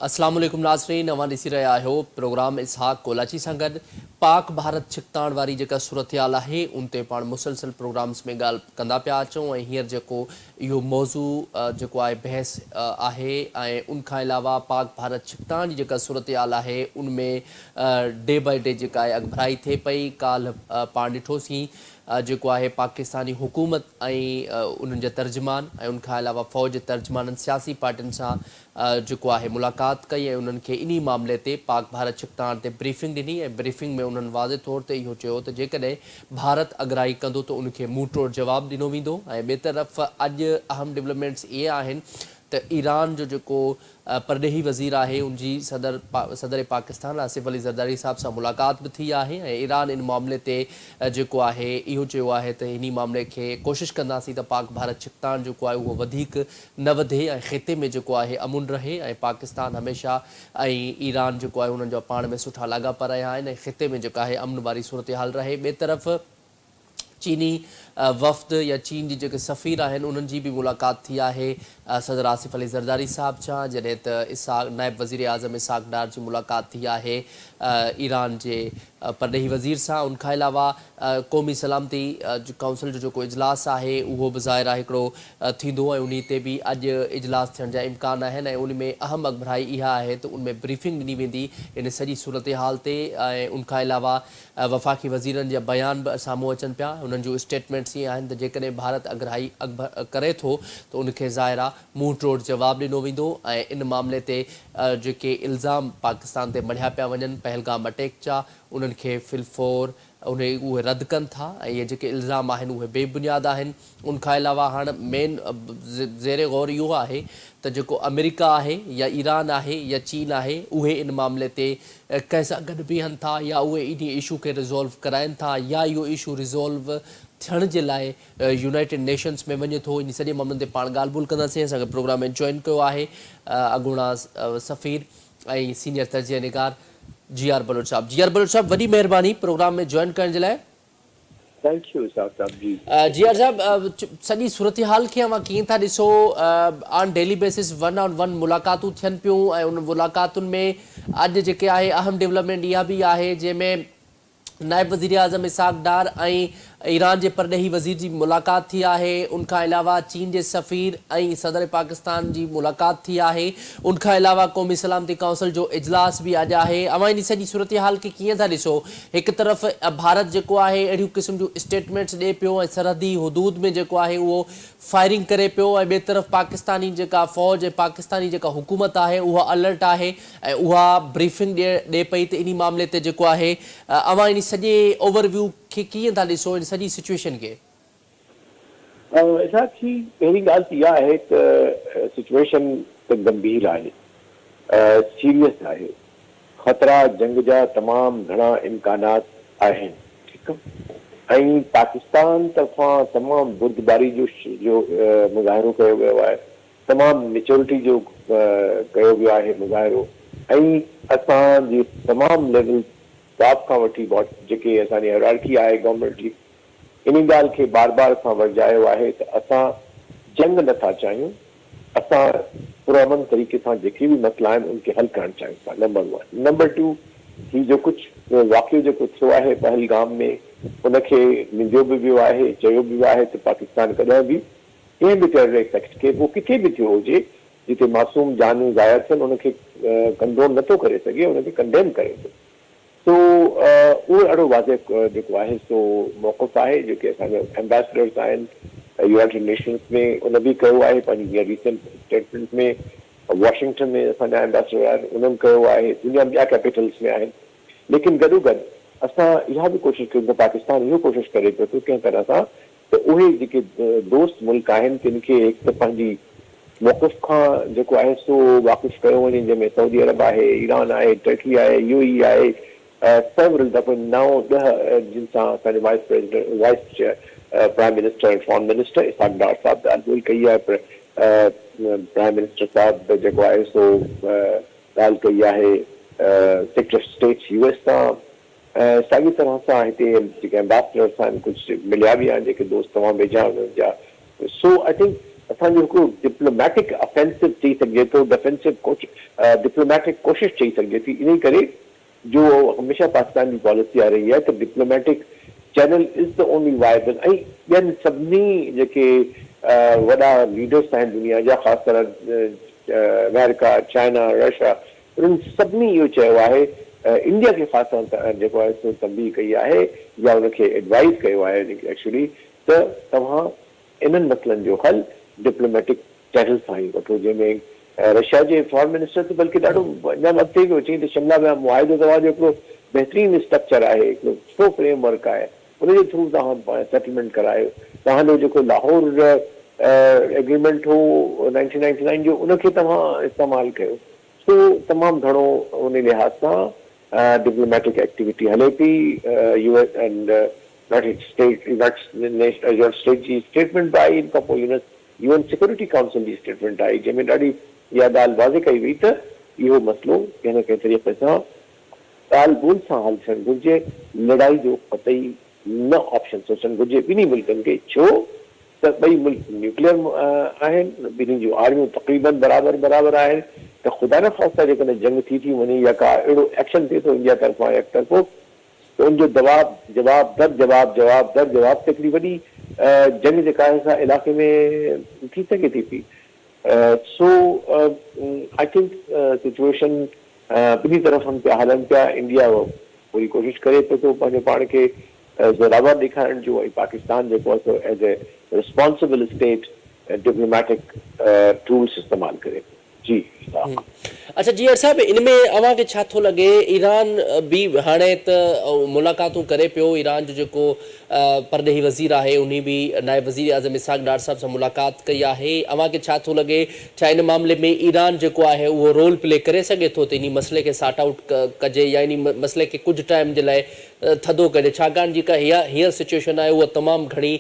अस्सलाम वालेकुम नाज़रीन, अवां ॾिसी रहिया आहियो प्रोग्राम इसहाक कोलाची सां गॾु पाक भारत छिकताण वारी जेका सूरत-हाल आहे उन ते पाण मुसलसल प्रोग्राम्स में ॻाल्हि कंदा पिया अचूं ऐं हींअर जेको इहो मौज़ू जेको आहे बहस आहे ऐं उन खां अलावा पाक भारत छिकताण जी जेका सूरत-हाल आहे उन में डे बाय डे जेका आहे अॻिभराई थिए पई। काल्ह पाण ॾिठोसीं जेको आहे पाकिस्तानी हुकूमत ऐं उन्हनि जा तर्जुमान ऐं उनखां अलावा फ़ौज जे तर्जुमाननि सियासी पार्टियुनि सां जेको आहे मुलाक़ात कई ऐं उन्हनि खे इन मामले ते पाक भारत छिकताण ते ब्रीफिंग ॾिनी ऐं ब्रीफिंग में उन्हनि वाज़े तौर ते इहो चयो त जेकॾहिं भारत अॻिराई कंदो त उनखे मुंहुं तोड़ जवाबु ॾिनो वेंदो। ऐं ॿिए तरफ़ अॼु अहम डेवलपमेंट्स इहे आहिनि त ईरान जो जेको परॾेही वज़ीर आहे उनजी सदर पाकिस्तान आसिफ अली ज़रदारी साहब सां मुलाक़ात बि थी आहे ऐं ईरान इन मामले ते जेको आहे इहो चयो आहे त इन मामले खे कोशिशि कंदासीं त पाक भारत छिकताण जेको आहे उहो वधीक न वधे ऐं ख़िते में जेको आहे अमुन रहे ऐं पाकिस्तान हमेशह ऐं ईरान जेको आहे उन्हनि जा पाण में सुठा लाॻापा रहिया आहिनि ऐं ख़िते में जेका आहे अमन वारी सूरत हाल रहे। ॿिए तरफ़ चीनी वफ़द या चीन जी जेके सफ़ीर आहिनि उन्हनि जी बि मुलाक़ात थी आहे सदर आसिफ अली ज़रदारी साहब सां, जॾहिं त इसाक नायब वज़ीर आज़म इसाक डार जी मुलाक़ात थी आहे ईरान जे परॾेही वज़ीर सां। उनखां अलावा क़ौमी सलामती काउंसिल जो जेको इजलास आहे उहो बि ज़ाहिर आहे हिकिड़ो थींदो ऐं उन ते बि अॼु इजलास थियण जा इम्कान आहिनि ऐं उन में अहम अॻिभराई इहा आहे त उनमें ब्रीफिंग ॾिनी वेंदी इन सॼी सूरत हाल ते। ऐं उनखां अलावा वफ़ाक़ी वज़ीरनि जा बयान बि साम्हूं अचनि पिया। उन्हनि जूं स्टेटमेंट्स ईअं आहिनि त जेकॾहिं भारत अॻिराई करे थो त उनखे ज़ाहिर आहे मुंहुं तोड़ जवाबु ॾिनो वेंदो ऐं इन मामले ते जेके इल्ज़ाम पाकिस्तान ते मढ़िया पिया वञनि पहलगाम अटैक जा उन्हनि खे फिलफोर उहे रद्द कनि था ऐं इहे जेके इल्ज़ाम आहिनि उहे बेबुनियाद आहिनि। उनखां अलावा हाणे मेन ज़ेरे गौर इहो आहे त जेको अमेरिका आहे या ईरान आहे या चीन आहे उहे इन मामले ते कंहिं सां गॾु बीहनि था या उहे इन इशू खे रिज़ोल्व कराइनि था या इहो इशू रिज़ोल्व थियण जे लाइ यूनाइटेड नेशन्स में वञे थो। इन सॼे मामले ते पाण ॻाल्हि ॿोल कंदासीं। असांखे प्रोग्राम में जॉइन कयो आहे अॻूणा सफ़ीर ऐं सीनियर तर्जिया निगार जी.आर. बलोच साहब। जी.आर. बलोच साहब वॾी महिरबानी प्रोग्राम में जॉइन करण जे लाइ। थैंक यू साहब जी। जी.आर. साहब सॼी सूरत हाल खे अवां कीअं था ॾिसो? ऑन डेली बेसिस वन मुलाक़ातूं थियनि पियूं ऐं उन मुलाक़ातुनि में अॼु जेके आहे अहम डेवलपमेंट इहा बि आहे जंहिंमें नायब वज़ीर आज़म इसाक डार ऐं ईरान जे परॾेही वज़ीर जी मुलाक़ात थी आहे। उनखां अलावा चीन जे सफ़ीर ऐं सदर पाकिस्तान जी मुलाक़ात थी आहे। उनखां अलावा क़ौमी सलामती काउंसिल जो इजलास बि अॼु आहे। अवां इन सॼी सूरत हाल खे कीअं था ॾिसो? हिकु तरफ़ भारत जेको आहे अहिड़ियूं क़िस्म जूं स्टेटमेंट्स ॾिए पियो ऐं सरहदी हुदूद में जेको आहे उहो फायरिंग करे पियो ऐं ॿिए तरफ़ पाकिस्तानी जेका फ़ौज ऐं पाकिस्तानी जेका हुकूमत आहे उहा अलर्ट आहे ऐं उहा ब्रीफिंग ॾिए पई त इन मामले ते जेको आहे अवां इन सॼे ओवरव्यू खे कीअं था ॾिसो इन सॼी सिचुएशन खे? असांजी पहिरीं ॻाल्हि त इहा आहे त सिचुएशन त गंभीर आहे, सीरियस आहे। ख़तरा जंग जा तमामु घणा इम्कानात आहिनि, ठीकु आहे। ऐं पाकिस्तान तरफ़ां तमामु बुर्दबारी जो मुज़ाहिरो कयो वियो आहे, तमामु मेच्योरिटी जो कयो वियो आहे मुज़ाहिरो। ऐं असांजी तमामु लेवल टॉप खां वठी जेके असांजी हायरार्की आहे गवर्नमेंट जी, इन ॻाल्हि खे बार बार असां वर्जायो आहे त असां जंग नथा चाहियूं। असां पुरअमन तरीक़े सां जेके बि मसइला आहिनि उनखे हल करणु चाहियूं था, नंबर 1। नंबर 2, ही जो कुझु वाक़ियो जेको थियो आहे पहलगाम में उनखे निंदियो बि वियो आहे, चयो बि वियो आहे त पाकिस्तान कॾहिं बि कंहिं बि टेररिस्ट एक्ट खे पोइ किथे बि थियो हुजे जिते मासूम जानूं ज़ाया थियनि उनखे कंडोन नथो करे सघे, उनखे कंडेम करे थो। सो उहो ॾाढो वाज़े जेको आहे सो मौक़िफ़ आहे। जेके असांजा एम्बेसडर्स आहिनि यूनाइटेड नेशन्स में उन बि कयो आहे पंहिंजी हीअं रीसेंट स्टेटमेंट में। वॉशिंगटन में असांजा एम्बेसडर आहिनि उन्हनि कयो आहे, दुनिया ॿिया कैपिटल्स में आहिनि। लेकिन गॾोगॾु असां इहा बि कोशिशि कयूं त पाकिस्तान इहो कोशिशि करे पियो थो कंहिं तरह सां त उहे जेके दोस्त मुल्क आहिनि तिन खे हिकु त पंहिंजी मौक़िफ़ खां जेको आहे सो वाक़ुफ़ु कयो वञे, जंहिंमें सऊदी अरब आहे, ईरान आहे, टर्की आहे, यूएई आहे, several दफ़े 9-10 जिन सां असांजे वाइस प्राइम मिनिस्टर ऐं फॉरेन मिनिस्टर इसाक डार साहब ॻाल्हि ॿोल कई आहे। प्राइम मिनिस्टर साहब जेको आहे सो ॻाल्हि कई आहे सेक्रेटरी ऑफ स्टेट यूएस सां। साॻी तरह सां हिते जेके एम्बेसडर्स आहिनि कुझु मिलिया बि आहिनि जेके दोस्त तमामु वेझा उन्हनि जा। सो आई थिंक असांजो हिकिड़ो डिप्लोमेटिक ऑफेंसिव चई सघिजे थो, डिप्लोमेटिक कोशिश चई सघिजे थी। इन करे जो हमेशह पाकिस्तान जी पॉलिसी आ रही है त diplomatic channel is the only viable. ऐं ॿियनि सभिनी जेके वॾा लीडर्स आहिनि दुनिया जा, ख़ासि कर अमेरिका, चाइना, रशिया, उन्हनि सभिनी इहो चयो आहे, इंडिया खे ख़ासि तौर जेको आहे सो तंबीह कई आहे या उनखे एडवाइस कयो आहे एक्चुअली त तव्हां इन्हनि मसइलनि जो हल डिप्लोमेटिक चैनल सां ई वठो, जंहिंमें रशिया जे फॉरेन मिनिस्टर त बल्कि ॾाढो अञा अॻिते वियो, चई त शिमला में मुआहिदो तव्हांजो हिकिड़ो बहितरीनु स्ट्रक्चर आहे, हिकिड़ो सुठो फ्रेमवर्क आहे, उनजे थ्रू तव्हां सेटलमेंट करायो। तव्हांजो जेको लाहौर एग्रीमेंट हो 1999 जो, उनखे तव्हां इस्तेमालु कयो। सो तमामु घणो उन लिहाज़ सां डिप्लोमेटिक एक्टिविटी हले पई। यूएस एंड यूनाइटेड स्टेट जी स्टेटमेंट बि आई, इन खां पोइ यूएन सिक्योरिटी काउंसिल जी स्टेटमेंट आई, जंहिंमें ॾाढी इहा ॻाल्हि वाज़े कई वई त इहो मसइलो कंहिं न कंहिं तरीक़े सां ॻाल्हि ॿोल सां हल थियणु घुरिजे, लड़ाई जो कतई न ऑप्शन सोचणु घुरिजे ॿिन्ही मुल्कनि खे। छो त ॿई मुल्क न्यूक्लियर आहिनि, ॿिन्ही जूं आर्मियूं तक़रीबन बराबरि आहिनि, त ख़ुदा न ख़ास्ता जेकॾहिं जंग थी वञे या का अहिड़ो एक्शन थिए थो इंडिया तरफ़ां या तरफ़ो, त उनजो जवाब दर जवाब त हिकिड़ी वॾी जंग जेका आहे सा इलाइक़े में थी सघे थी पई। सो आई थिंक सिचुएशन ॿिन्ही तरफ़नि पिया हलनि पिया। इंडिया पूरी कोशिशि करे पियो थो पंहिंजो पाण खे ज़ोरावर ॾेखारण जो, ऐं पाकिस्तान जेको आहे so as a responsible state diplomatic tools इस्तेमालु करे। जी अच्छा जीअर साहब, इनमें अव्हांखे छा थो लॻे, ईरान बि हाणे त मुलाक़ातूं करे पियो, ईरान जो जेको परॾेही वज़ीर आहे उन बि नायब वज़ीर आज़म इसहाक़ डार साहब सां मुलाक़ात कई आहे। अव्हांखे छा थो लॻे, छा इन मामले में ईरान जेको आहे उहो रोल प्ले करे सघे थो त इन मसइले खे सॉर्ट आउट कजे या इन मसइले खे कुझु टाइम जे लाइ थधो कजे? छाकाणि जेका हीअ सिचुएशन आहे उहा तमामु घणी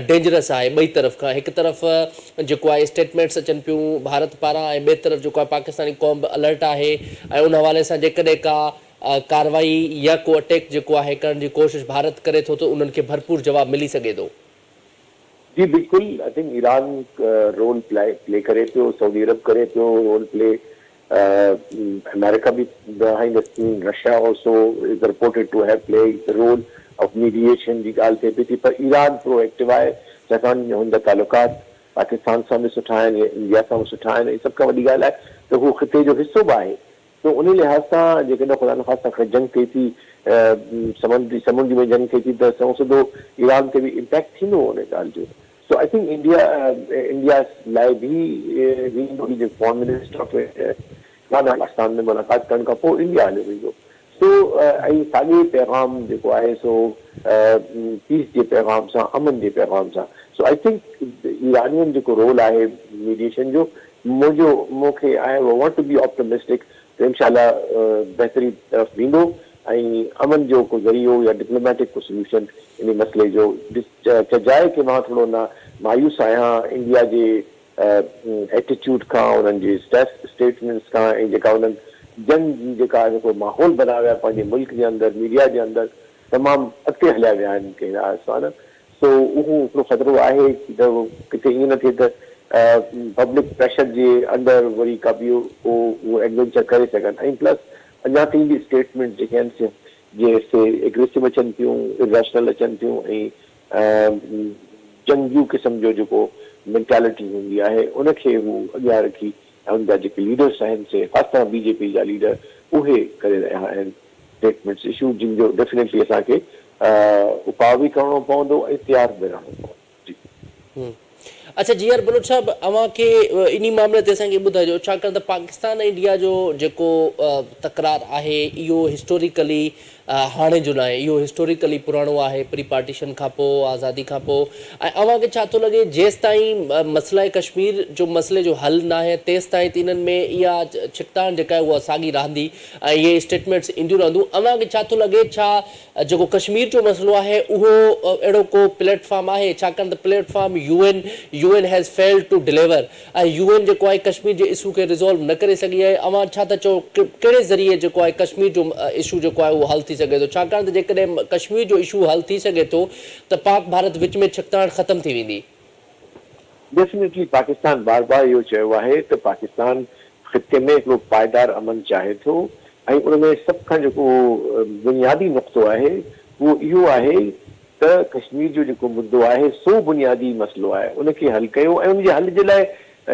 डेंजरस आहे ॿई तरफ़ खां। हिकु तरफ़ जेको आहे स्टेटमेंट्स अचनि पियूं भारत पारां, ऐं ॿिए तरफ़ जेको आहे पाकिस्तानी क़ौम बि अलर्ट आहे, ऐं उन हवाले सां जेकॾहिं का कार्रवाई या को अटैक जेको आहे करण जी कोशिशि भारत करे थो त उन्हनि खे भरपूर जवाबु मिली सघे थो। जी बिल्कुलु, I think Iran role play करे पियो, सऊदी अरब करे पियो रोल प्ले, अमेरिका बि behind the scene, Russia also is reported to have played the role of mediation जी ॻाल्हि थिए पई थी, पर ईरान प्रोएक्टिव आहे, छाकाणि हुन जा तालुकात पाकिस्तान सां बि सुठा आहिनि, इंडिया सां बि सुठा आहिनि, ऐं सभ खां वॾी ॻाल्हि आहे त हू ख़िते जो हिसो बि आहे। त उन लिहाज़ सां जेकॾहिं ख़ुदा न ख़ास्ता जंग थिए थी, समुंड में जंग थिए थी, त सिधो ईरान ते बि इम्पैक्ट थींदो उन ॻाल्हि जो। सो आई थिंक इंडिया लाइ बि फॉरेन मिनिस्टर ऑफ पाकिस्तान में मुलाक़ात करण खां पोइ इंडिया हलियो वेंदो। सो ऐं साॻे पैगाम जेको आहे सो पीस जे पैगाम सां, अमन जे पैगाम सां। सो आई थिंक ईरानियुनि जेको रोल आहे मीडिएशन जो, मूंखे I want to be optimistic त इंशाल्लाह बहितरी तरफ़ वेंदो, ऐं अमन जो को ज़रियो या डिप्लोमेटिक को सोल्यूशन इन मसइले जो चजाए कि मां थोरो मायूस आहियां इंडिया जे एटीट्यूड खां, उन्हनि जे स्टेटमेंट्स खां, ऐं जेका उन्हनि जंग जी जेको माहौल बनायो आहे पंहिंजे मुल्क जे अंदरि, मीडिया जे अंदरि, तमामु अॻिते हलिया विया आहिनि कंहिं लिहाज़ सां न। सो उहो हिकिड़ो ख़तरो आहे त किथे ईअं न थिए त पब्लिक प्रेशर जे अंदरि वरी का ॿियो उहो एडवेंचर करे सघनि। ऐं प्लस अञा ताईं बि स्टेटमेंट जेके आहिनि जे एग्रेसिव अचनि पियूं, इरेशनल अचनि पियूं, ऐं जंगियूं क़िस्म जो जेको मेंटेलिटी हूंदी आहे उनखे हू अॻियां रखी, ऐं उनजा जेके लीडर्स आहिनि से ख़ासि तरह बीजेपी जा लीडर उहे करे रहिया आहिनि स्टेटमेंट्स इशू, जिन जो डेफिनेटली असांखे उपाउ बि करणो पवंदो ऐं तयारु बि रहणो पवंदो। अच्छा जीअर बलोच साहब, अव्हांखे इन मामले ते असांखे ॿुधाइजो, छाकाणि त पाकिस्तान ऐं इंडिया जो जेको तकरार आहे इहो हिस्टोरिकली हाणे जो न आहे, इहो हिस्टोरिकली पुराणो आहे, प्री पार्टीशन खां पोइ, आज़ादी खां पोइ। ऐं अव्हांखे छा थो लॻे, जेसि ताईं मसइला कश्मीर जो मसइले जो हल न आहे तेसि ताईं इन्हनि में इहा छिकताण जेका आहे उहा साॻी रहंदी ऐं इहे स्टेटमेंट्स ईंदियूं रहंदियूं। अव्हांखे छा थो लॻे, छा जेको कश्मीर जो मसइलो आहे उहो अहिड़ो को प्लेटफॉर्म आहे, छाकाणि त platform UN has failed to deliver, ऐं UN जेको आहे कश्मीर जे इशू खे रिज़ॉल्व न करे सघी आहे। अव्हां छा था चओ, कहिड़े ज़रिए जेको आहे कश्मीर जो इशू जेको आहे उहो हल थी सघे थो? छाकाणि त जेकॾहिं कश्मीर जो इशू हल थी सघे थो त पाक भारत विच में छिकताण ख़तमु थी वेंदी। डेफिनेटली पाकिस्तान बार बार इहो चयो आहे त पाकिस्तान ख़िते में हिकिड़ो पाइदार अमन चाहे थो ऐं उन में सभ खां जेको बुनियादी नुक़्तो आहे उहो इहो आहे त कश्मीर जो जेको मुद्दो आहे सो बुनियादी मसइलो आहे उनखे हल कयो ऐं उनजे हल जे लाइ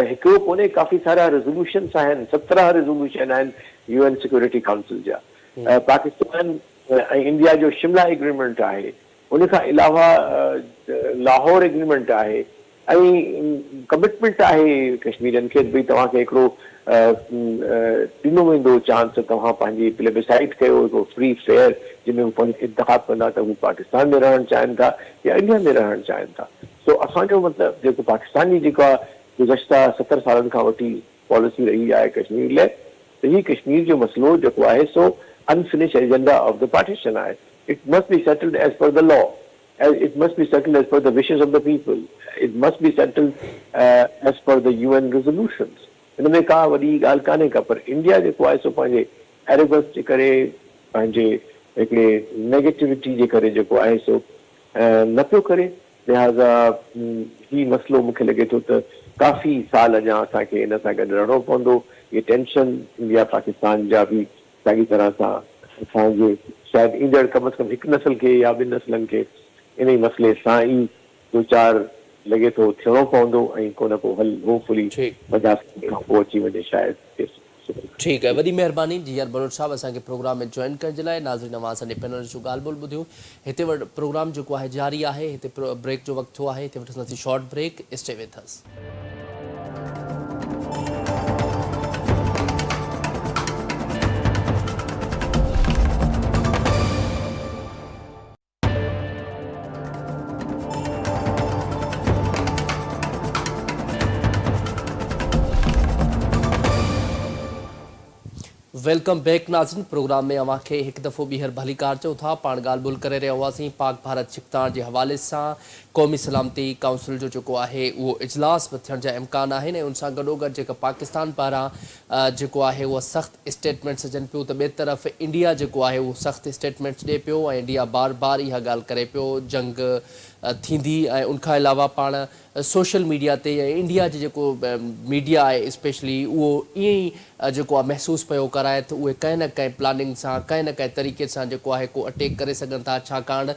हिकिड़ो कोन्हे काफ़ी सारा रेज़ोल्यूशन्स आहिनि 17 रेज़ोल्यूशन आहिनि UN सिक्योरिटी काउंसिल जा पाकिस्तान ऐं इंडिया जो शिमला एग्रीमेंट आहे उनखां अलावा लाहौर एग्रीमेंट आहे ऐं कमिटमेंट आहे कश्मीरियुनि खे भई तव्हांखे हिकिड़ो ॾिनो वेंदो चांस तव्हां पंहिंजी प्लेबिसाइट कयो हिकिड़ो फ्री फेयर जंहिंमें हू पंहिंजो इंतख़ाब कंदा त हू पाकिस्तान में रहणु चाहिनि था या इंडिया में रहणु चाहिनि था सो असांजो मतिलबु जेको पाकिस्तान जी जेका गुज़श्ता 70 सालनि खां वठी पॉलिसी रही आहे कश्मीर लाइ त हीउ कश्मीर जो मसइलो जेको आहे सो unfinish agenda of the partition आहे it must be settled as per the law it must be settled as per the wishes of the people. It must be settled as per the UN resolutions. इनमें का वॾी ॻाल्हि कान्हे का पर India जेको आहे सो पंहिंजे एरोगेंस जे करे पंहिंजे हिकिड़े नेगेटिविटी जे करे जेको आहे सो न पियो करे लिहाज़ा ही मसइलो मूंखे लॻे थो त काफ़ी साल अञा असांखे इन सां गॾु रहणो पवंदो ये टेंशन इंडिया पाकिस्तान जा बि साॻी तरह सां असांजे शायदि ईंदड़ कम अज़ कम हिकु नस्ल खे या ॿिनि नस्लनि खे इन ई मसइले सां ई दो चार लॻे थो थियणो पवंदो ऐं को न को हल होपफुली 50 खां पोइ अची वञे शायदि ठीकु आहे वॾी महिरबानी जीआर बलोच साहिबु असांखे प्रोग्राम में जॉइन करण जे लाइ नाज़रीन अवां असांजे पैनल जूं ॻाल्हि ॿोल ॿुधियूं हिते प्रोग्राम जेको आहे जारी आहे हिते ब्रेक जो वक़्तु थियो आहे हिते वठंदासीं short break stay with us welcome back नाज़रीन प्रोग्राम में अवां खे हिकु दफ़ो ॿीहर भली कार चऊं था पाण ॻाल्हि ॿोल करे रहिया हुआसीं पाक भारत छिकताण जे हवाले सां क़ौमी सलामती काउंसिल जो जेको आहे उहो इजलास बि थियण जा इम्कान आहिनि ऐं उन सां गॾोगॾु जेका पाकिस्तान पारां जेको आहे उहा सख़्तु स्टेटमेंट्स अचनि पियूं त ॿिए तरफ़ इंडिया जेको आहे उहो सख़्तु स्टेटमेंट्स ॾिए पियो ऐं इंडिया बार बार इहा ॻाल्हि करे पियो जंग थींदी ऐं उनखां अलावा पाण सोशल मीडिया ते ऐं इंडिया जो जेको मीडिया आहे स्पेशली उहो ईअं ई जेको आहे महसूसु पियो कराए त उहे कंहिं न कंहिं प्लानिंग सां कंहिं न कंहिं तरीक़े सां जेको आहे को अटैक करे सघनि था छाकाणि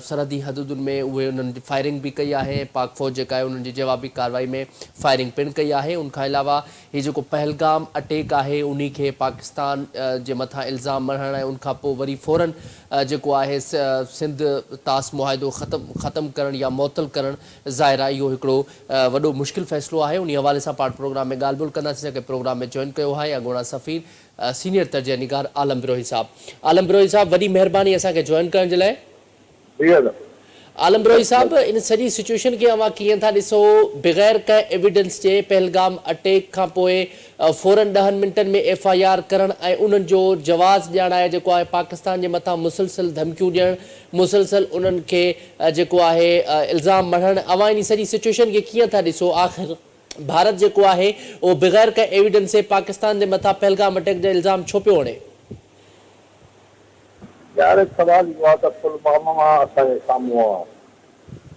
सरहदी हदूदुनि में उहे उन्हनि जी फायरिंग बि कई आहे पाक फ़ौज जेका आहे उन्हनि जी जवाबी कार्रवाई में फायरिंग पिणु कई आहे उनखां अलावा हीउ जेको पहलगाम अटैक आहे उन खे पाकिस्तान जे मथां इल्ज़ाम मढ़णु ऐं उनखां पोइ वरी फ़ौरन जेको आहे सिंध तास मुआहिदो ख़तमु करणु या मुअतल करणु ज़ाहिर आहे इहो हिकिड़ो वॾो मुश्किल फ़ैसिलो आहे उन हवाले सां पाण प्रोग्राम में ॻाल्हि ॿोल कंदासीं जेके प्रोग्राम में जॉइन कयो आहे अॻोणा सफ़ीर सीनियर तर्जह निगार आलम बिरोही साहब वॾी महिरबानी असांखे जॉइन करण जे लाइ आलम बिरोही साहब इन सॼी सिचुएशन खे अवां कीअं था ॾिसो बग़ैर कंहिं एविडेंस जे पहलगाम अटैक खां पोइ फ़ौरन 10 मिंटनि में FIR करणु ऐं उन्हनि जो जवाज़ ॾियणु आहे जेको आहे पाकिस्तान जे मथां मुसलसल धमकियूं ॾियणु मुसलसल उन्हनि खे जेको आहे इल्ज़ाम मढ़णु अवां इन सॼी सिचुएशन खे कीअं था ॾिसो आख़िर भारत जेको आहे उहो बग़ैर कंहिं एविडेंस जे पाकिस्तान जे मथां पहलगाम अटैक जा इल्ज़ाम छो पियो हणे यार सवाल इहो आहे त पुलवामा असांजे साम्हूं आहे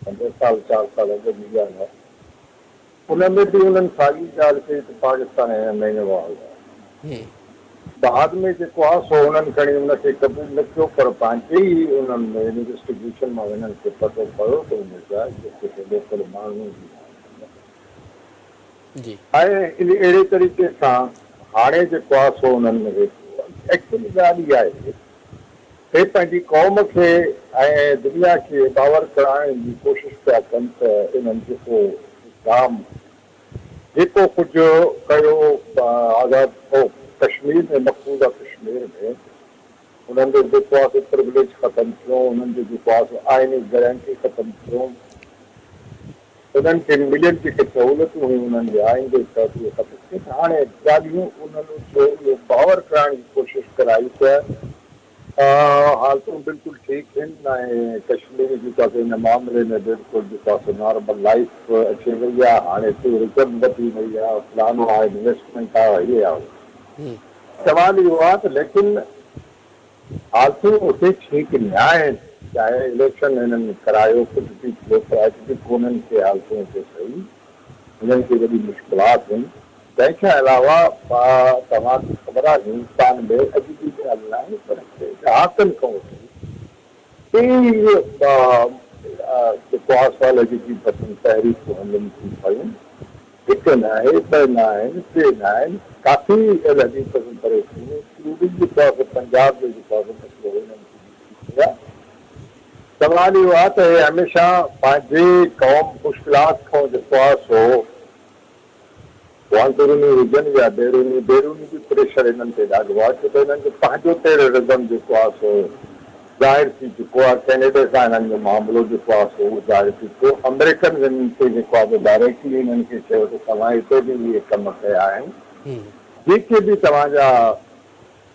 5 साल 4 साल अॻु जी ॻाल्हि आहे उन में बि उन्हनि साॻी ॻाल्हि कई त पाकिस्तान महीने वाल आहे बाद में जेको आहे सो उन्हनि खणी उनखे क़बूल न कयो पर पंहिंजे ई उन्हनि इन्वेस्टिगेशन मां हिननि खे पतो पियो त उनजा जेके लोकल माण्हू ऐं इन अहिड़े तरीक़े सां हाणे जेको आहे सो उन्हनि एक्चुअली ॻाल्हि इहा आहे हे पंहिंजी क़ौम खे ऐं दुनिया खे बावर कराइण जी कोशिशि पिया कनि त इन्हनि जेको कुझु कयो आज़ाद हो कश्मीर में मक़बूजा कश्मीर में उन्हनि जो जेको आहे प्रिविलेज ख़तमु थियो उन्हनि जो जेको आहे आइनी गारंटी ख़तमु थियो उन्हनि खे मिलियन जेके सहूलियतूं हुयूं उन्हनि जे आइन जे तहत उहे ख़तमु थियूं हाणे ॻाल्हियूं उन्हनि जो इहो बावर कराइण जी कोशिशि कराई त हालतूं बिल्कुलु ठीकु आहिनि ऐं कश्मीर जेका हिन मामले में बिल्कुलु जेका नॉर्मल लाइफ अची वई आहे हाणे टूरिज़म वधी वई आहे फलाणो आहे इन्वेस्टमेंट आहे इहे आहे सवाल इहो आहे त लेकिन हालतूं उते ठीकु न आहिनि चाहे इलेक्शन हिननि करायो कुझु बि थियो प्राइवेटिक कोन्हनि खे हालतूं ते सही हिननि खे वॾी मुश्किलात आहिनि। तंहिंखां अलावा तव्हांखे ख़बर आहे हिंदुस्तान में अॼु जी ॻाल्हि न आहे पर हाकनि खां वठी जेको आहे जी पसंदि तहरीकूं हलनि थी पयूं, हिकु न आहे, ॿ न आहिनि, टे न आहिनि, काफ़ी लॻी पसंदि करे जेको आहे पंजाब जो जेको आहे मसइलो हिननि खे सवाल इहो आहे त हे हमेशह पंहिंजे क़ौम मुश्किलात खां जेको आहे सो अंदरूनी हुजनि या बैरूनी बि प्रेशर हिननि ते ॾाढो आहे छो त हिननि जो पंहिंजो टेररिज़म जेको आहे सो ज़ाहिर थी चुको आहे। कैनेडा सां हिननि जो मामिलो जेको आहे सो उहो ज़ाहिर थी चुको। अमेरिकन हिननि खे जेको आहे डायरेक्टली हिननि खे चयो त तव्हां हिते बि इहे कम कया आहिनि, जेके बि तव्हांजा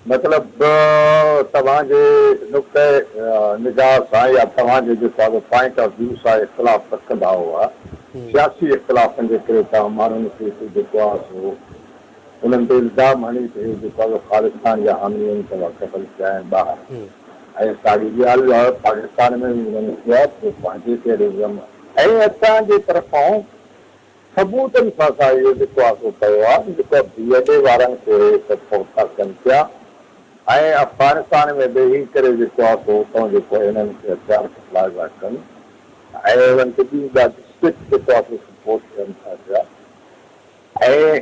मतिलबु तव्हांजे नुक़्ते निगाह सां या तव्हांजे जेको आहे पॉइंट ऑफ व्यू सां इख़्तिलाफ़ रखंदा हुआ, सियासी इख़्तिलाफ़नि जे करे तव्हां माण्हुनि खे जेको आहे सो उन्हनि ते इल्ज़ाम हणी करे जेको आहे खालिस्तान जा हामी आहिनि तव्हां कतल कया आहिनि ॿाहिरि। ऐं साॻी ॻाल्हि आहे पाकिस्तान में बि हुननि कया पंहिंजे टेररिज़म ऐं असांजे तरफ़ां सबूतनि सां असां इहो जेको आहे सो कयो आहे जेको बीएडए वारनि खे सपोर्ट था कनि पिया ऐं अफ़गानिस्तान में वेही करे जेको आहे सो उतां जेको हिननि खे हथियार सप्लाई था कनि ऐं हुननि खे बि ॾाढी स्ट्रिक्ट जेको आहे सो सपोर्ट कनि था पिया ऐं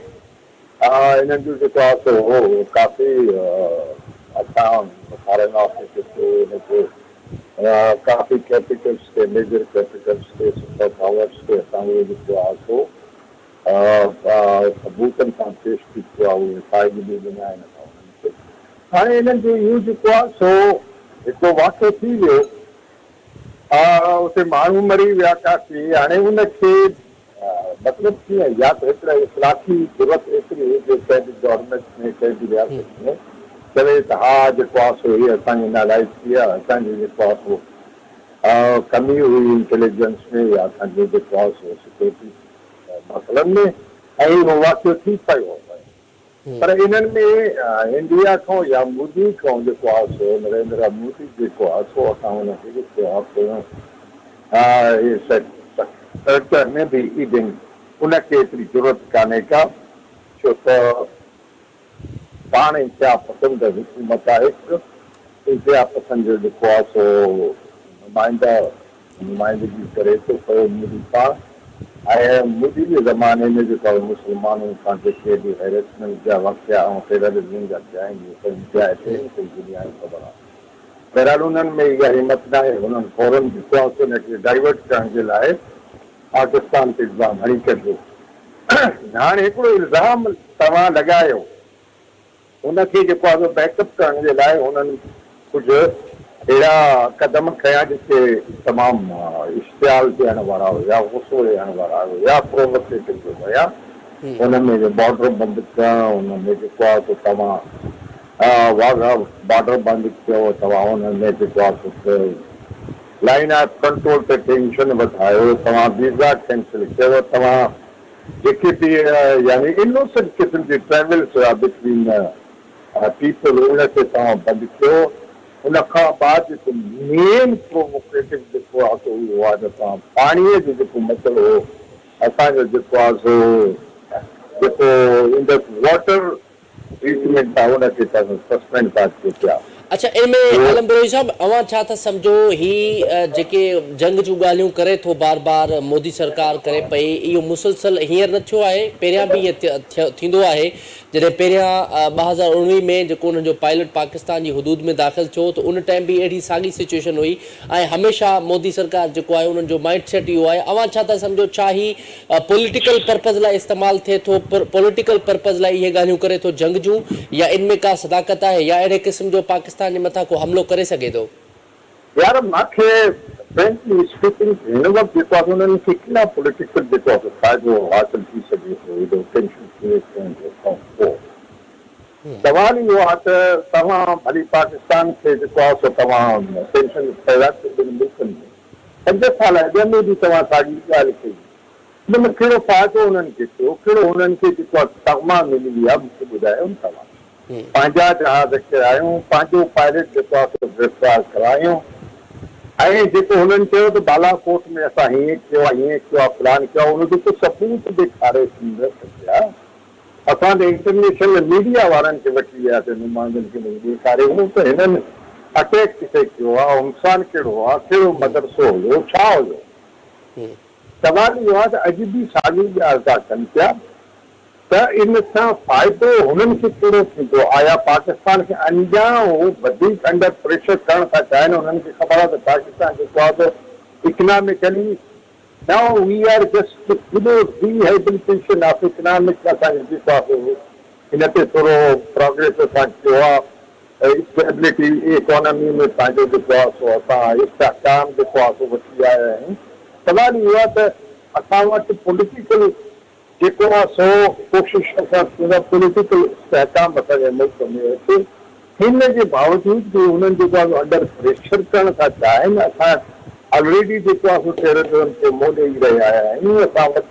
हिननि जो जेको आहे सो काफ़ी असां फॉरेन ऑफिस हिनखे काफ़ी कैपिटल्स ते मेजर कैपिटल्स ते सुपर पावर्स ते असां उहे जेको आहे सो सबूतनि सां पेश थी पियो आहे उहे फ़ाइदे बि ॾिना आहिनि असां उन्हनि खे। हाणे हिननि जो इहो जेको आहे सो हिकिड़ो वाक़ियो थी वियो, उते माण्हू मरी विया काफ़ी। हाणे उनखे मतिलबु कीअं या त हिकिड़ा इख़लाक़ी ज़रूरत एतिरी हुजे कंहिं बि गवर्नमेंट में कंहिं बि रियासत में चवे त हा जेको आहे सो हीअ असांजी नालाइक थी आहे, असांजी जेको आहे सो कमी हुई इंटेलिजेंस में या असांजो जेको आहे सो सिक्योरिटी मसइलनि में ऐं उहो वाक़ियो थी पियो। पर इन्हनि में इंडिया खां या मोदी खां जेको आहे सो नरेंद्र मोदी जेको आहे सो असां हुनखे जेको आहे सो में बि ईडिंग उनखे एतिरी ज़रूरत कान्हे का छो त पाण इंतिहा पसंदि हुकूमत आहे, इंतिहा पसंदि जो जेको आहे सो नुमाइंदगी करे थो पियो मोदी पाण। ऐं मोदी जे ज़माने में जेको आहे मुस्लमाननि सां जेके बि हैरेसमेंट जा वाक़िया ऐं टेररिज़म जा थिया आहिनि दुनिया जी ख़बर आहे। बहरहाल उन्हनि में इहा हिमत न आहे, हुननि फौरन जेको आहे सो हुनखे डाइवर्ट करण जे लाइ पाकिस्तान ते इल्ज़ाम हणी कढियो। हाणे हिकिड़ो इल्ज़ाम तव्हां लॻायो, उनखे जेको आहे बैकअप करण जे लाइ हुननि कुझु अहिड़ा क़दम खयां जेके तमामु इश्तियाल थियण वारा हुया, गुस्सो ॾियण वारा हुया, प्रोवोकेटिव हुया। हुनमें जो बॉर्डर बंदि करणु, हुनमें जेको आहे सो तव्हां वाघा बॉर्डर बंदि कयो, तव्हां हुनमें जेको आहे सो लाइन ऑफ कंट्रोल ते टेंशन वधायो, तव्हां वीज़ा कैंसिल कयो, तव्हां जेके बि यानी इनोसेंट क़िस्म जी ट्रेवल्स हुआ बिटवीन पीपल उनखे तव्हां बंदि कयो। उनखां बाद जेको मेन प्रोवोकेटिव जेको आहे सो उहो आहे त तव्हां पाणीअ जो जेको मसइलो हो असांजो जेको आहे सो जेको इंडस वाटर ट्रीटमेंट आहे उनखे तव्हां सस्पेंड था कयो पिया। अच्छा, इनमें आलम बलोची साहब अवां छा था सम्झो ही जेके जंग जूं ॻाल्हियूं करे थो बार बार मोदी सरकार करे पई, इहो मुसलसल हींअर न थियो आहे, पहिरियां बि इहो थींदो आहे। जॾहिं पहिरियां 2019 में जेको उन्हनि जो पायलट पाकिस्तान जी हदूद में दाख़िल थियो त उन टाइम बि अहिड़ी साॻी सिचुएशन हुई ऐं हमेशह मोदी सरकार जेको आहे उन्हनि जो माइंड सेट इहो आहे। अवां छा था सम्झो, छा ही पॉलिटिकल पर्पज़ लाइ इस्तेमालु थिए थो, पॉलिटिकल पर्पज़ लाइ इहे ॻाल्हियूं करे थो जंग जूं, या इनमें का सदाकत आहे या अहिड़े क़िस्म जो पाकिस्तान जे मथां को हमलो करे सघे थो? यार मूंखे फ्रेंकली स्पीकिंग हिन वक़्तु जेको आहे उन्हनि खे कीअं पॉलिटिकल जेको आहे फ़ाइदो हासिल थी सघे थो हेॾो टेंशन क्रिएट करण खां पोइ। सवाल इहो आहे त तव्हां भली पाकिस्तान खे जेको आहे सो तव्हां टेंशन पैदा कयो मुल्कनि में 5 साल अॻु में बि तव्हां साॻी ॻाल्हि कई, हुन में कहिड़ो फ़ाइदो हुननि खे थियो, कहिड़ो हुननि खे जेको आहे तमा मिली आहे मूंखे ॿुधायो न। तव्हां पंहिंजा जहाज़ किरायूं, पंहिंजो पायलट जेको आहे सो गिरफ़्तार करायूं ऐं जेको हुननि चयो त बालाकोट में असां हीअं कयो आहे, हीअं कयो आहे, प्लान कयो आहे, उनजो को सबूत ॾेखारे थींदो पिया। असां त इंटरनेशनल मीडिया वारनि खे वठी वियासीं, नुमाइंदनि खे ॾेखारे त हिननि अटैक किथे कयो आहे, नुक़सानु कहिड़ो आहे, कहिड़ो मदरसो हुयो, छा हुयो। सवाल इहो आहे त अॼु बि साॻी ॻाल्हि था कनि पिया त इन सां फ़ाइदो हुननि खे कहिड़ो थींदो। आया पाकिस्तान खे अञा उहो वधीक अंडर प्रेशर करणु था चाहिनि। हुननि खे ख़बर आहे त पाकिस्तान जेको आहे त economically now we are just rehabilitation of economic. असांखे जेको आहे हिन ते थोरो प्रोग्रेस असां कयो आहे, स्टेबिलिटी इकोनॉमी में पंहिंजो जेको आहे सो असां इस्तेहकाम जेको आहे सो वठी आया आहियूं। सवाल इहो आहे त असां वटि पॉलिटिकल जेको आहे सो कोशिश असां पॉलिटिकल इस्तेहकाम असांजे मुल्क में अचे। हिन जे बावजूद बि उन्हनि जेको आहे अंडर प्रेशर करणु था चाहिनि। असां ऑलरेडी जेको आहे सो टेररिज़म खे मुंहुं ॾेई रहिया आहियूं। असां वटि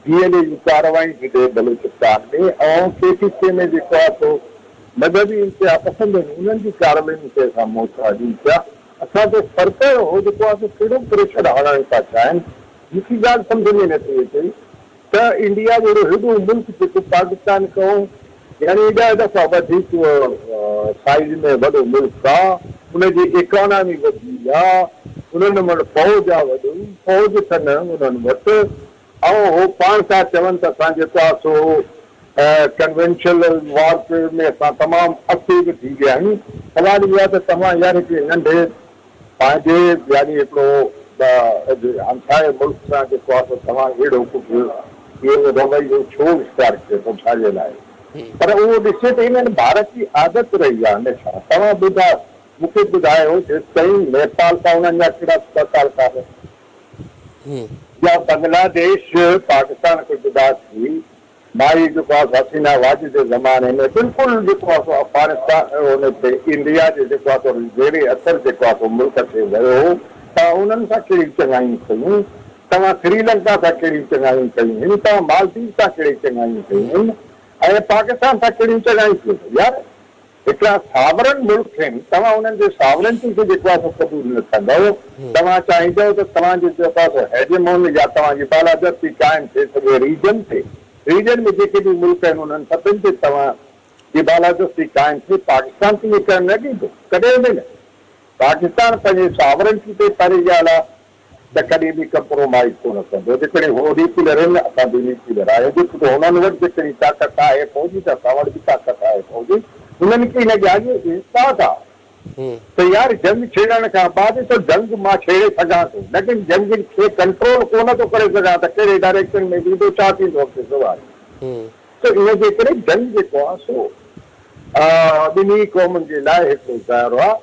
DLA जी कार्रवाई थी थिए बलूचिस्तान में, ऐं KPK में जेको आहे सो मज़हबी इंतिहा पसंदि आहिनि, उन्हनि जी कार्रवाई खे असां मुंहुं था ॾियूं पिया। असांजो फ़र्क़ु हो जेको आहे सो कहिड़ो प्रेशर हणणु था चाहिनि। मूंखे ॻाल्हि सम्झ में नथी अचे त इंडिया जहिड़ो हेॾो मुल्क जेको पाकिस्तान कहूं, यानी एॾा दफ़ा वधीक साइज़ में वॾो मुल्क आहे, उनजी इकोनॉमी वधी आहे, उन्हनि वटि फ़ौज आहे वॾी, फ़ौज अथनि उन्हनि वटि, ऐं हो पाण सां चवनि त असां जेको आहे सो कन्वेंशनल वॉरफेयर में असां तमामु अॻिते बि थी विया आहियूं। सवाल इहो आहे त तव्हां यानी कि नंढे पंहिंजे यानी हिकिड़ो हमसाए मुल्क सां जेको आहे सो तव्हां अहिड़ो कुझु इहो रवैयो छो इख्तियार कयो थो, छाजे लाइ? पर उहो ॾिसे त हिननि भारत जी आदत रही आहे हमेशह। तव्हां मूंखे ॿुधायो जेसिताईं नेपाल सां उन्हनि जा कहिड़ा तालुकात या बांग्लादेश पाकिस्तान खां जुदा थी माई जेको आहे हसीना वाजिद जे ज़माने में बिल्कुलु जेको आहे सो अफ़गानिस्तान हुन ते इंडिया जे जेको आहे सो ज़ेरे असर जेको आहे सो मुल्क ते वियो, तव्हां उन्हनि सां कहिड़ी चङायूं कयूं, तव्हां श्रीलंका सां कहिड़ियूं चङायूं कयूं आहिनि, तव्हां मालदीव सां कहिड़ी चङायूं कयूं आहिनि, ऐं पाकिस्तान सां कहिड़ियूं चङायूं कयूं। यार हिकिड़ा सावरन मुल्क आहिनि, तव्हां उन्हनि जे सावरनिटी खे जेको आहे सो क़बूल न कंदव। तव्हां चाहींदव त तव्हांजो जेको आहे सो हेजेमोन या तव्हांजी बालादस्ती क़ाइमु थिए सॼे रीजन ते। रीजन में जेके बि मुल्क आहिनि उन्हनि सभिनि ते तव्हांजी बालादस्ती क़ाइमु थिए। पाकिस्तान खे इहे करणु न ॾींदो, कॾहिं बि न। पाकिस्तान पंहिंजे सावरनिटी ते पहिरीं ॻाल्हि आहे त कॾहिं बि कंप्रोमाइज़ कोन कंदो। जेकॾहिं हो न्यूक्लियर आहिनि, असां बि न्यूक्लियर आहे, जेको हुननि वटि जेकॾहिं ताक़त आहे फ़ौजी त असां वटि बि ताक़त आहे फ़ौजी। उन्हनि खे हिन ॻाल्हि जो इस्ताद आहे त यार जंग छेड़ण खां बाद त जंग मां छेड़े सघां थो, लेकिन जंग खे कंट्रोल कोन थो करे सघां त कहिड़े डायरेक्शन में वेंदो, छा थींदो सवाल। त इन जे करे जंग जेको आहे सो ॿिन्ही क़ौमुनि जे लाइ हिकिड़ो ज़हर आहे।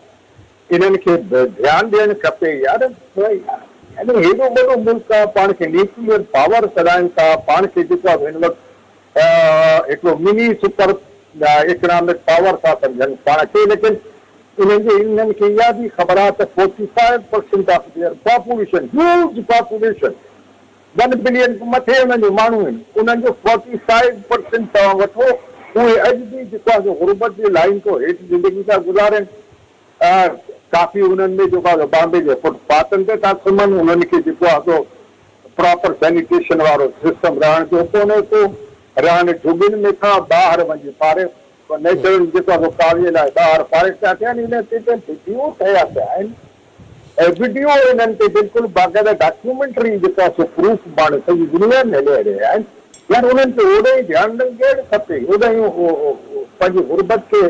इन्हनि खे ध्यानु ॾियणु खपे। यार यानी हेॾो वॾो मुल्क आहे, पाण खे न्यूक्लियर पावर कराइनि था, पाण खे जेको आहे हिन वक़्तु हिकिड़ो मिनी सुपर इकनॉमिक पावर था सम्झनि पाण खे, लेकिन इन्हनि खे इहा बि ख़बर आहे त 45% of their population, huge population, 1 billion खां मथे उन्हनि जो माण्हू आहिनि, उन्हनि जो 45% तव्हां वठो, उहे अॼु बि जेको आहे गुरबत जी लाइन खां हेठि ज़िंदगी था गुज़ारनि। काफ़ी उन्हनि में जेको आहे बॉम्बे जे फुटपाथनि ते था सुम्हनि, उन्हनि खे जेको आहे सो प्रॉपर सैनिटेशन वारो सिस्टम रहण जो कोन्हे को, रहण झुगियुनि में था ॿाहिरि वञी पारे नेचुरल जेको आहे कार्य लाइ ॿाहिरि पारे था थियनि। हिन ते वीडियो ठहिया पिया आहिनि ऐं वीडियो इन्हनि ते बिल्कुलु बाक़ाइदा डॉक्यूमेंट्री जेको आहे सो प्रूफ पाण सॼी दुनिया में हले रहिया आहिनि। यार उन्हनि खे ओॾो ई ध्यानु ॾियणु खपे, ओॾो ई पंहिंजी गुरबत खे।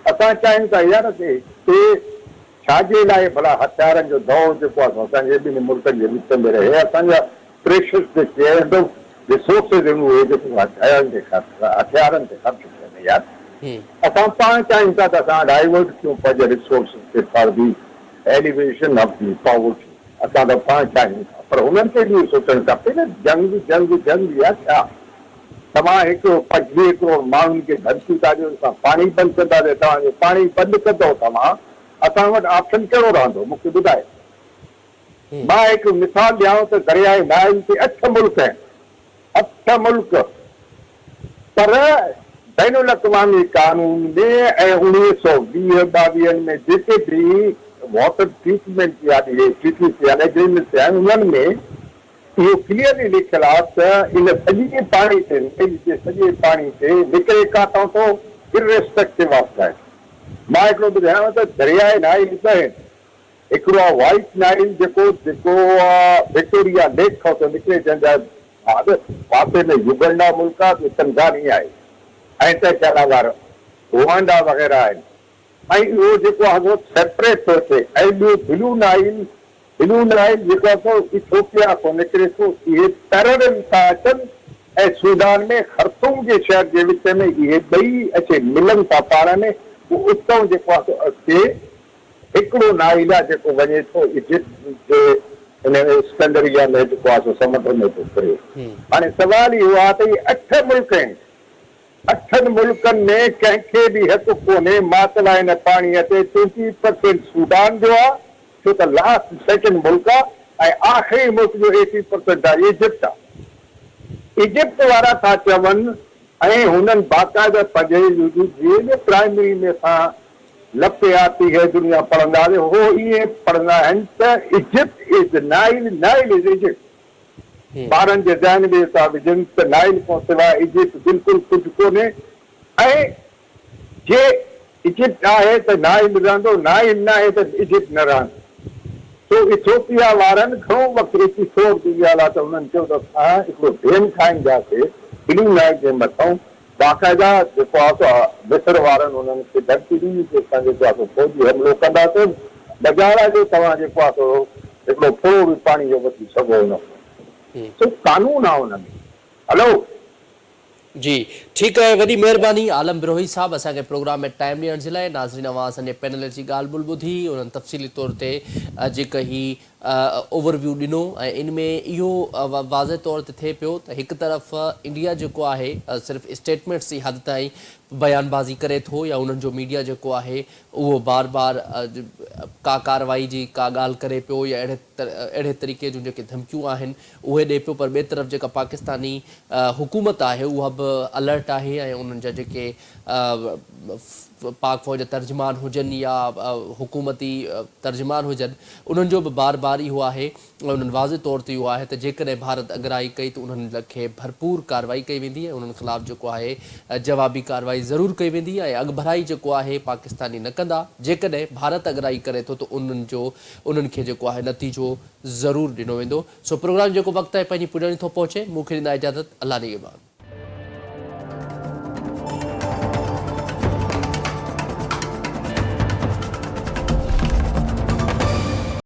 असां चाहियूं था यार ते छाजे लाइ भला हथियारनि जो दौर जेको आहे असांजे ॿिनि मुल्कनि जे विच में रहे। असांजा प्रेशर्स जेके आहिनि रिसोर्सिस आहिनि उहे जेको हथियारनि ते ख़र्च थियनि। यार असां पाण चाहियूं था त असां डाइवर्ट कयूं पंहिंजे रिसोर्सिस खे for the elevation of the poverty. असां त पाण चाहियूं था, पर हुननि खे बि सोचणु खपे न जंग जंग जंग या छा। तव्हां हिकु 25 करोड़ माण्हुनि खे धमकी था ॾियो, असां पाणी बंदि कंदासीं, तव्हांजो पाणी बंदि कंदव तव्हां, असां वटि ऑप्शन कहिड़ो रहंदो मूंखे ॿुधाए। मां हिकु मिसाल ॾियांव त दरियाए नाइल ते 8 मुल्क आहिनि, 8 मुल्क, पर बैनुल अक़वामी कानून में ऐं 1920-22 में जेके बि वाटर ट्रीटमेंट या ट्रीटमेंट यानी एग्रीमेंट आहिनि उन्हनि में इहो क्लियरली लिखियल आहे त इन सॼे पाणी ते नदी जे सॼे पाणी ते निकिरे काथां थो इररेस्पेक्टिव ऑफ दैट। मां हिकिड़ो ॿुधायांव त दरियाए नाइल त आहिनि, हिकिड़ो आहे वाइट नाइल जेको विक्टोरिया लेक खां थो निकिरे, जंहिंजा पासे में युगंडा मुल्क आहे, तंजानिया आहे ऐं तंहिंखां अलावा रुवांडा वग़ैरह आहिनि, ऐं इहो जेको आहे उहो सेपरेट थो थिए। ऐं ॿियो ब्लू नाइल जेको आहे इथियोपिया खां निकिरे थो, इहे तरड़नि था अचनि ऐं सूडान में ख़र्तूम जे शहर जे विच में इहे ॿई अचे मिलनि था पाण में। उहो उतां जेको आहे अचे हिकिड़ो नाइल आहे जेको वञे थो इजिप्ट जे हिन सिकंदरिया में जेको आहे समुंड में थो फिरे। हाणे सवाल इहो आहे त इहे 8 मुल्क आहिनि, 8 मुल्कनि में कंहिंखे बि हक़ कोन्हे मातला हिन पाणीअ ते। 20% सूडान जो आहे छो त लास्ट सेकेंड मुल्क आहे, ऐं आख़िरी मुल्क जो 80% आहे इजिप्ट आहे। इजिप्ट वारा था चवनि ऐं हुननि बाक़ाइदा पंहिंजे प्राइमरी में असां लपियाती है दुनिया पढ़ंदा हो इहे पढ़ंदा आहिनि त Egypt is Nile, Nile is Egypt. ॿारनि जे ज़हन में था विझनि त नाइल खां सवाइ इजिप्ट बिल्कुलु कुझु कोन्हे, ऐं जे इजिप्ट आहे त नाइल रहंदो, नाइल न आहे त इजिप्ट न रहंदो। तो इथियोपिया वारनि घणो वक़्तु एपिसोड थी विया त उन्हनि चयो त असां हिकिड़ो डेम ठाहींदासीं ब्लू नाइल जे मथां, बाक़ाइदा जेको आहे मिस्र वारनि उन्हनि खे धमकी ॾिनी कि असां जेको आहे फौजी हमिलो कंदासीं, बजारा जो तव्हां जेको आहे हिकिड़ो थोरो बि पाणी जो वठी सघो न। सो कानून आहे हुन में। हलो जी ठीक है, वॾी महिरबानी आलम बिरोही साहब असांखे प्रोग्राम में टाइम ॾियण जे लाइ। नाज़रीन अवां असांजे पैनल जी ॻाल्हि ॿोल ॿुधी, उन्हनि तफ़सीली तौर ते जेका ही ओवरव्यू ॾिनो ऐं इन में इहो वाज़े तौर ते थिए पियो त हिकु तरफ़ इंडिया जेको आहे सिर्फ़ु स्टेटमेंट्स जी हद ताईं बयानबाज़ी करे थो या उन्हनि जो मीडिया जेको आहे उहो बार बार का कार्रवाई जी का ॻाल्हि करे पियो या अहिड़े तरीक़े जूं जेके धमकियूं आहिनि उहे ॾिए पियो, पर ॿिए तरफ़ जेका पाकिस्तानी हुकूमत आहे उहा बि अलर्ट आहे ऐं उन्हनि जा जेके पाक फ़ौज तर्जुमान हुजनि या हुकूमती तर्जुमान हुजनि उन्हनि जो बि बार बार इहो आहे, उन्हनि वाज़े तौर ते इहो आहे त जेकॾहिं भारत अगराई कई त उन्हनि खे भरपूर कार्रवाई कई वेंदी ऐं उन्हनि ख़िलाफ़ु जेको आहे जवाबी कार्रवाई ज़रूरु कई वेंदी ऐं अॻभराई जेको आहे पाकिस्तानी न कंदा। जेकॾहिं भारत अगराई करे थो त उन्हनि खे जेको आहे नतीजो ज़रूरु ॾिनो वेंदो। सो प्रोग्राम जेको वक़्तु आहे पंहिंजी पुॼाणी थो पहुचे, मूंखे ॾींदा इजाज़त। अल्लाह निगहबान।